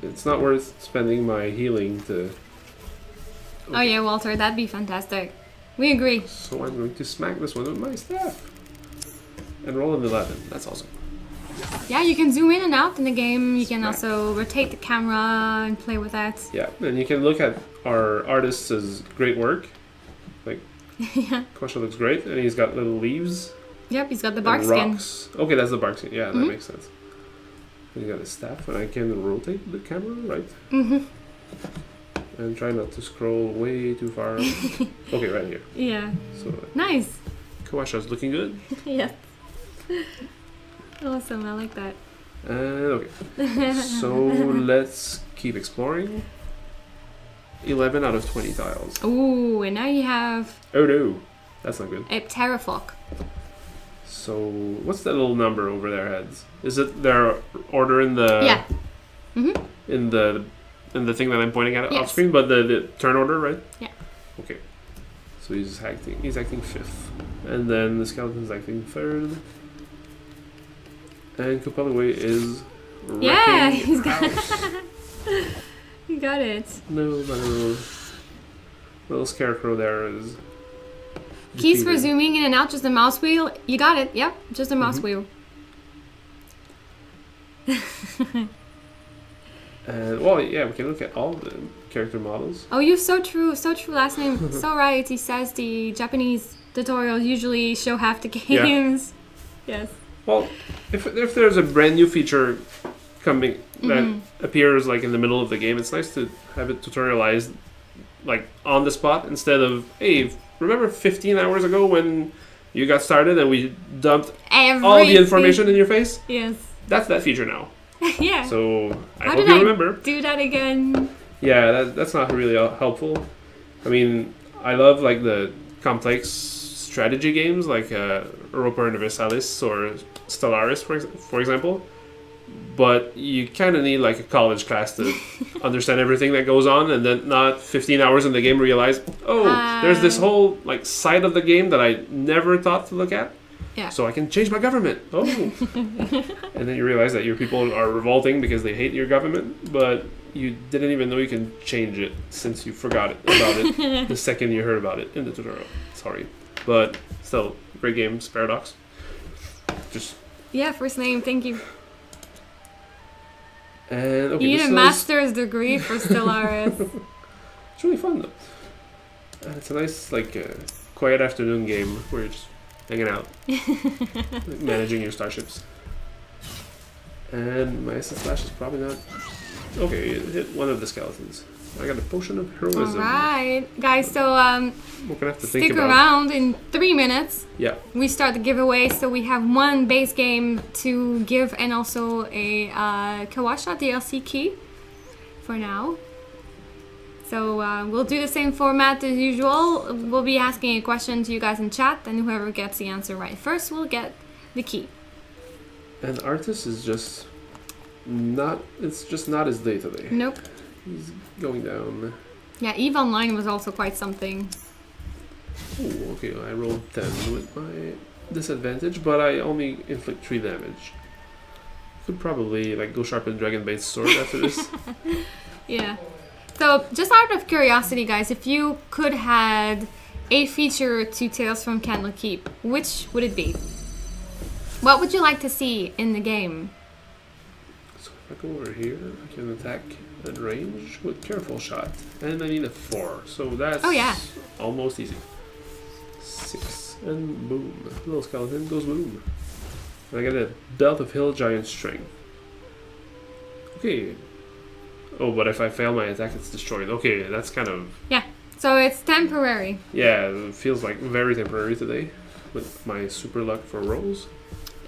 it's not worth spending my healing to. Okay. Oh yeah, Walter, that'd be fantastic. We agree. So I'm going to smack this one with my staff. And roll an 11. That's awesome. Yeah, you can zoom in and out in the game. You can Smack. also rotate the camera and play with that. Yeah, and you can look at our artist's great work. Like, Yeah. Kawasha looks great, and he's got little leaves. Yep, he's got the bark and skin. rocks. Okay, that's the bark skin. Yeah, that makes sense. He's got his staff, and I can rotate the camera, right? And try not to scroll way too far. Okay, right here. Yeah. So, Nice. Kawasha's looking good. Yes. Awesome, I like that. Okay. So, let's keep exploring. 11 out of 20 tiles. Ooh, and now you have Oh no, that's not good. a Terrafolk. So, what's that little number over their heads? Is it their order in the Yeah. in the thing that I'm pointing at off Yes. screen, but the turn order, right? Yeah. Okay. So he's acting fifth, and then the skeleton's acting third, and Kupalaway is Yeah, wrecking he's got house. You got it. No, my little scarecrow there is Keys for defeated. zooming in and out, just a mouse wheel. You got it. Yep, just a mouse wheel. Well, yeah, we can look at all the character models. Oh, you're so true. So true. Last name. So right. He says the Japanese tutorials usually show half the games. Yes. Well, if there's a brand new feature coming that appears like in the middle of the game, it's nice to have it tutorialized like on the spot instead of, hey, remember 15 hours ago when you got started and we dumped all the information in your face? Yes. That's that feature now. Yeah. So I How hope did you I remember. do that again? Yeah, that's not really helpful. I mean, I love like the complex strategy games like Europa Universalis or Stellaris, for example. But you kind of need like a college class to understand everything that goes on, and then not 15 hours in the game realize, oh, there's this whole like side of the game that I never thought to look at. Yeah. So I can change my government. Oh. And then you realize that your people are revolting because they hate your government, but you didn't even know you can change it since you forgot about it the second you heard about it in the tutorial. Sorry. But still, great games, Paradox. Just Yeah, first name, thank you. and okay, You need this a is- master's degree for Stellaris. It's really fun though. And it's a nice like quiet afternoon game where you're just hanging out, like, managing your starships. And my SS Slash is probably not. Okay, it hit one of the skeletons. I got a potion of heroism. Alright, guys, so We're gonna have to think stick about. around in 3 minutes. Yeah. We start the giveaway, so we have one base game to give and also a Kawasha DLC key for now. So we'll do the same format as usual. We'll be asking a question to you guys in chat, and whoever gets the answer right first will get the key. And Artis is just not. It's just not his day today. Nope. He's going down. Yeah, EVE Online was also quite something. Oh, okay. I rolled 10 with my disadvantage, but I only inflict 3 damage. Could probably like go sharpen Dragonbait's sword after this. Yeah. So, just out of curiosity, guys, if you could add a feature to Tales from Candlekeep, which would it be? What would you like to see in the game? So if I go over here, I can attack at range with careful shot, and I need a 4. So that's almost easy. 6 and boom, little skeleton goes boom. And I get a belt of hill giant strength. Okay. Oh, but if I fail my attack, it's destroyed. Okay, that's kind of... Yeah, so it's temporary. Yeah, it feels like very temporary today with my super luck for rolls.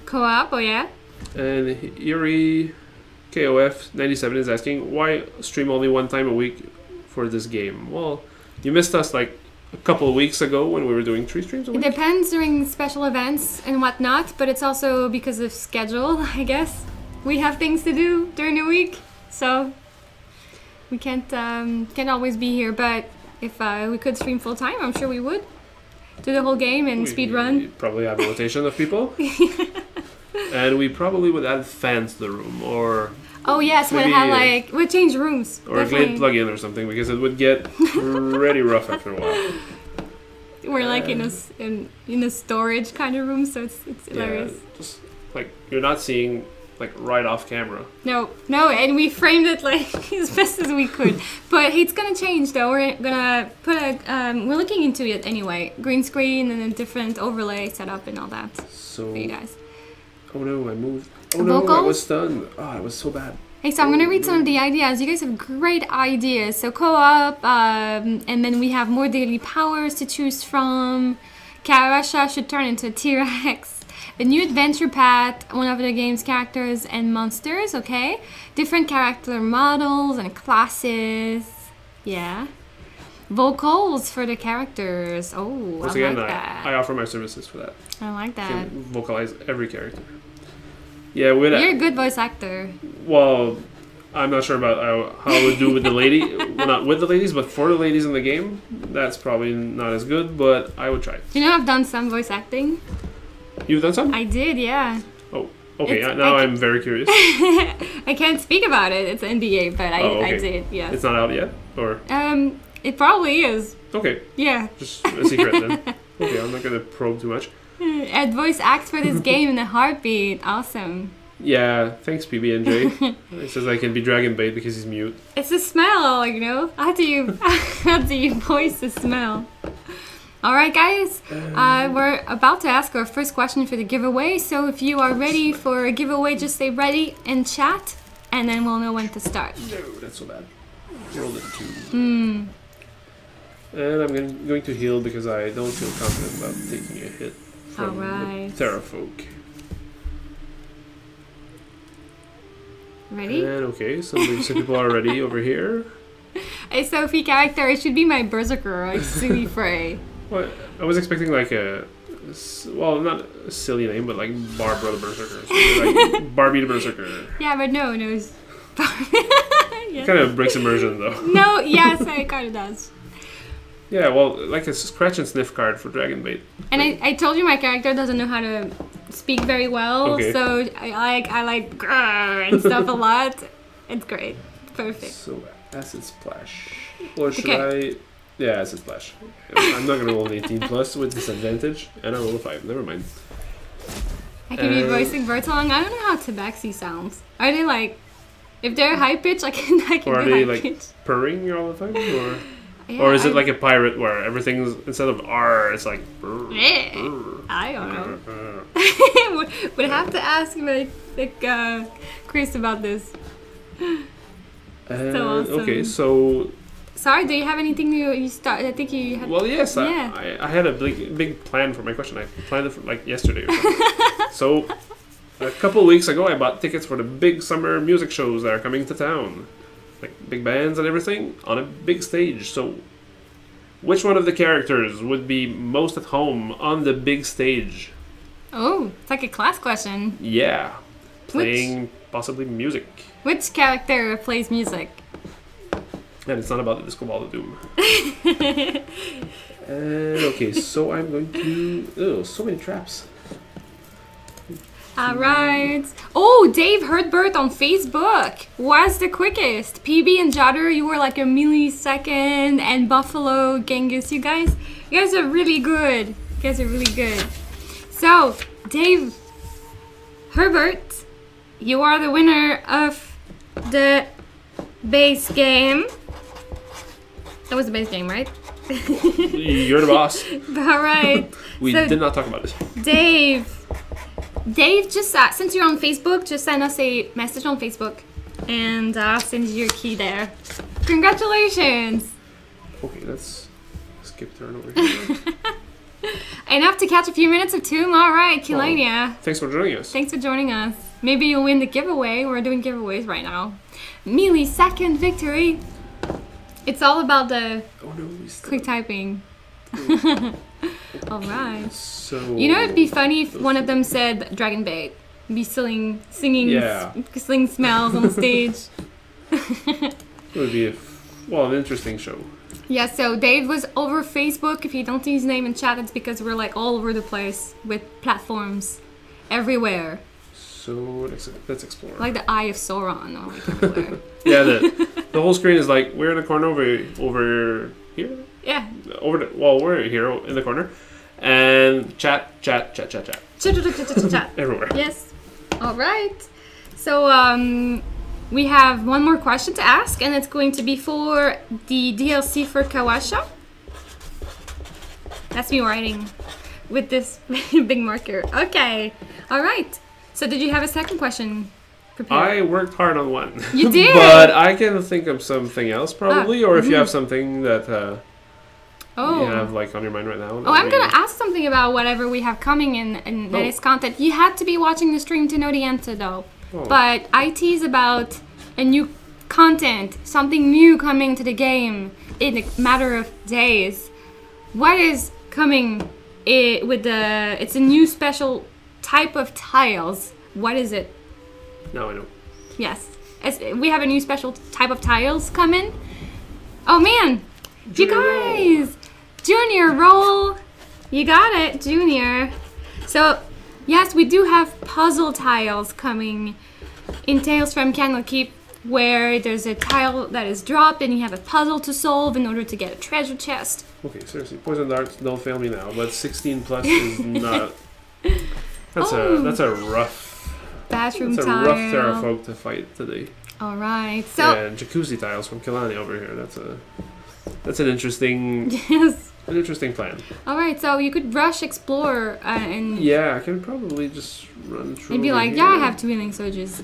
Co-op, oh yeah? And Yuri KOF 97 is asking, why stream only 1 time a week for this game? Well, you missed us like a couple of weeks ago when we were doing 3 streams a It week. depends during special events and whatnot, but it's also because of schedule, I guess. We have things to do during the week, so... We can't always be here, but if we could stream full time, I'm sure we would. Do the whole game and speed run. We probably have a rotation of people. And we probably would add fans to the room, or... Oh yes, we'd maybe, have like... We'd change rooms. Or a Glade plug-in or something, because it would get pretty rough after a while. We're like in a storage kind of room, so it's hilarious. Yeah, just like, you're not seeing... like right off camera. No, and we framed it like as best as we could. But it's gonna change though. We're gonna put a, we're looking into it anyway. Green screen and a different overlay setup and all that So, for you guys. Oh no, I moved. Oh no, I Vocals? was stunned. Oh, it was so bad. Hey, so I'm gonna read some of the ideas. You guys have great ideas. So co-op, and then we have more daily powers to choose from. Karasha should turn into a T-Rex. A new adventure path, one of the game's characters and monsters, okay? Different character models and classes. Yeah. Vocals for the characters. Oh, Once I again, like that. I offer my services for that. I like I that. can vocalize every character. Yeah, with You're a good voice actor. Well, I'm not sure about how I would do with the lady. Well, not with the ladies, but for the ladies in the game. That's probably not as good, but I would try. You know, I've done some voice acting. You've done some? I did, yeah. Oh, okay. It's- Now I I'm very curious. I can't speak about it. It's NDA, but I, Oh, okay. I did, yes. It's not out yet? Or... It probably is. Okay, Yeah. just a secret then. Okay, I'm not gonna probe too much. Ed voice acts for this game in a heartbeat. Awesome. Yeah, thanks PB&J. It says I can be dragon bait because he's mute. It's the smell, you know. How do you voice the smell? All right, guys. We're about to ask our first question for the giveaway. So if you are ready for a giveaway, just say ready in chat, and then we'll know when to start. No, that's so bad. Roll it 2. And I'm going to heal because I don't feel confident about taking a hit from the Terrafolk. Ready? And okay, some people are ready over here. A Sophie character, it should be my berserker, like Silly Frey. Well, I was expecting like well, not a silly name, but like Barbara the Berserker. So like Barbie the Berserker. Yeah, but no, it's It kind of breaks immersion though. No, yes, it kind of does. Yeah, well, like a scratch and sniff card for Dragon Bait. And I told you my character doesn't know how to speak very well, so I like grrr and stuff a lot. It's great. Perfect. So, Acid Splash. Or should I... Yeah, Acid Splash. I'm not going to roll an 18 plus with disadvantage, and I roll a 5. Never mind. I can be voicing Bertolong. I don't know how Tabaxi sounds. Are they like... If they're high pitch, I can or are be they high like pitch. purring all the time? Or... Yeah, or is it like a pirate where everything's, instead of R, it's like... I don't know. Would have to ask Chris about this. So awesome. Okay, so... Sorry, do you have anything you start? I think you had... Well, yes, yeah. I had a big plan for my question. I planned it for, like yesterday or something. So, a couple weeks ago, I bought tickets for the big summer music shows that are coming to town. Like big bands and everything on a big stage. So, which one of the characters would be most at home on the big stage? Oh, it's like a class question. Yeah, playing possibly music. Which character plays music? And it's not about the Disco Ball of Doom. Okay, so I'm going to... Oh, so many traps. Alright. Oh, Dave Hurtbert on Facebook was the quickest. PB and Jodder, you were like a millisecond. And Buffalo, Genghis, you guys are really good. You guys are really good. So, Dave Herbert, you are the winner of the base game. That was the base game, right? You're the boss. Alright. We did not talk about it. Dave, just since you're on Facebook, just send us a message on Facebook, and I'll send you your key there. Congratulations! Okay, let's skip turn over here. Enough to catch a few minutes of Tomb. All right, Kelania. Thanks for joining us. Thanks for joining us. Maybe you'll win the giveaway. We're doing giveaways right now. Millisecond victory. It's all about the quick typing. All right. So you know, it'd be funny if one of them said Dragon Bait. Be singing smells on the stage. It would be an interesting show. Yeah, so Dave was over Facebook. If you don't see his name in chat, it's because we're like all over the place with platforms everywhere. So let's explore. Like the Eye of Sauron, or like everywhere. Yeah, the whole screen is like we're in a corner over here. Yeah. We're here in the corner, and chat. Everywhere. Yes. All right. So we have one more question to ask, and it's going to be for the DLC for Kawasha. That's me writing with this big marker. Okay. All right. So did you have a second question prepared? I worked hard on one. You did? But I can think of something else probably, or if you have something that you have like on your mind right now. Oh, I'm going to ask something about whatever we have coming in that is content. You had to be watching the stream to know the answer though. Oh. But I tease about a new content, something new coming to the game in a matter of days. What is coming it's a new special type of tiles. What is it? Now I know. Yes. We have a new special type of tiles coming. Oh man! You guys! Junior roll! You got it, Junior. So, yes, we do have puzzle tiles coming in Tales from Candlekeep. where there's a tile that is dropped and you have a puzzle to solve in order to get a treasure chest. Okay, seriously, poison darts, don't fail me now. But 16 plus is not. That's a rough bathroom tile. tile. That's a rough Terrafolk to fight today. All right, so and jacuzzi tiles from Kilani over here. That's an interesting. Yes. An interesting plan. All right, so you could rush explore and yeah, I can probably just run through. and be like, here. yeah, I have 2 healing surges.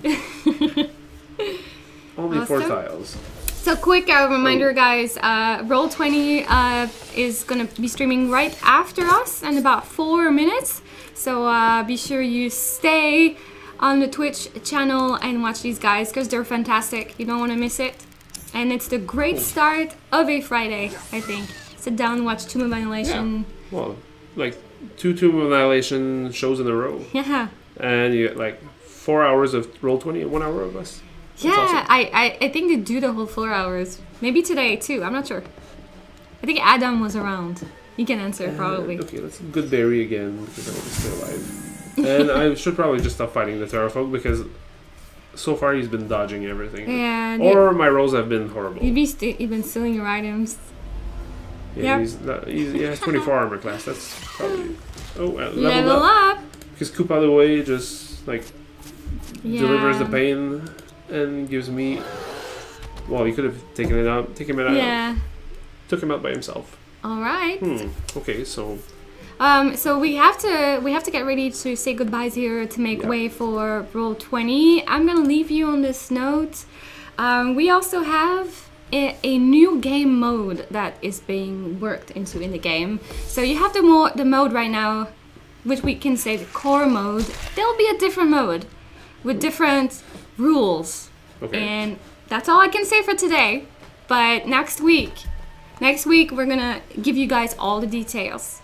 Only 4 tiles. So quick reminder, guys. Roll20 is gonna be streaming right after us in about 4 minutes. So be sure you stay on the Twitch channel and watch these guys because they're fantastic. You don't want to miss it. And it's the great start of a Friday, I think. Sit down, watch Tomb of Annihilation. Yeah. Well, like 2 Tomb of Annihilation shows in a row. Yeah. And you get like 4 hours of Roll20 and 1 hour of us. That's yeah, awesome. I think they do the whole 4 hours. Maybe today too. I'm not sure. I think Adam was around. He can answer probably. Okay, let's good berry again because I want to stay alive. And I should probably just stop fighting the Terrafolk because so far he's been dodging everything. Yeah. Or my rolls have been horrible. You've been stealing your items. Yeah, Yep. he has 24 armor class. That's probably Level up. Because Coop out of the way just like Yeah. delivers the pain and gives me. Well, he could have taken him out. Yeah. Took him out by himself. All right. Okay, so. So we have to get ready to say goodbyes here to make way for Roll20. I'm gonna leave you on this note. We also have a new game mode that is being worked into in the game. So you have the mode right now, which we can say the core mode. There'll be a different mode with different rules. Okay. And that's all I can say for today. But next week we're gonna give you guys all the details.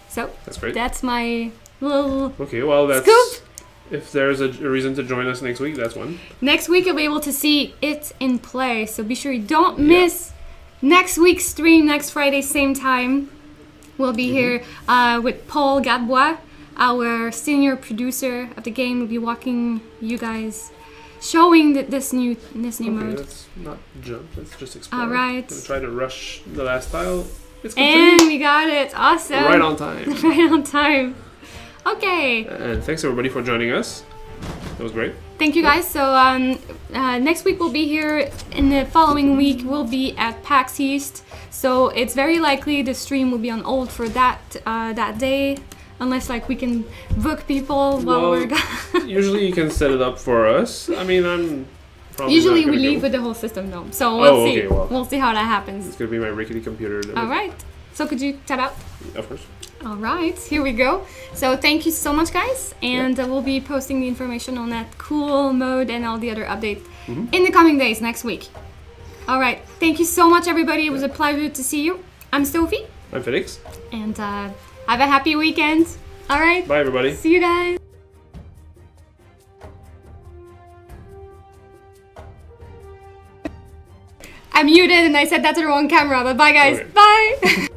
So that's great. That's my little scoop. Scoop. If there's a reason to join us next week, that's one. Next week you'll be able to see it in play. So be sure you don't miss next week's stream. Next Friday, same time. We'll be here with Paul Gadbois, our senior producer of the game. We'll be walking you guys, showing this new mode. Let's not jump. Let's just explore. All right. We'll try to rush the last tile. It's And complete. we got it. Awesome. Right on time. Right on time. Okay. And thanks everybody for joining us. That was great. Thank you guys. So next week we'll be here. In the following week we'll be at PAX East. So it's very likely the stream will be on hold for that day, unless like we can book people while we're gone. Usually you can set it up for us. I mean, I'm probably Usually not we gonna leave go. with the whole system though. So we'll see. Okay, well. We'll see how that happens. It's gonna be my rickety computer. All right. So could you tap out? Of course. All right, here we go. So thank you so much, guys, and we'll be posting the information on that cool mode and all the other updates in the coming days next week. All right, thank you so much, everybody. It was a pleasure to see you. I'm Sophie. I'm Felix. And have a happy weekend. All right. Bye, everybody. See you guys. I muted and I said that to the wrong camera, but bye, guys. Okay. Bye.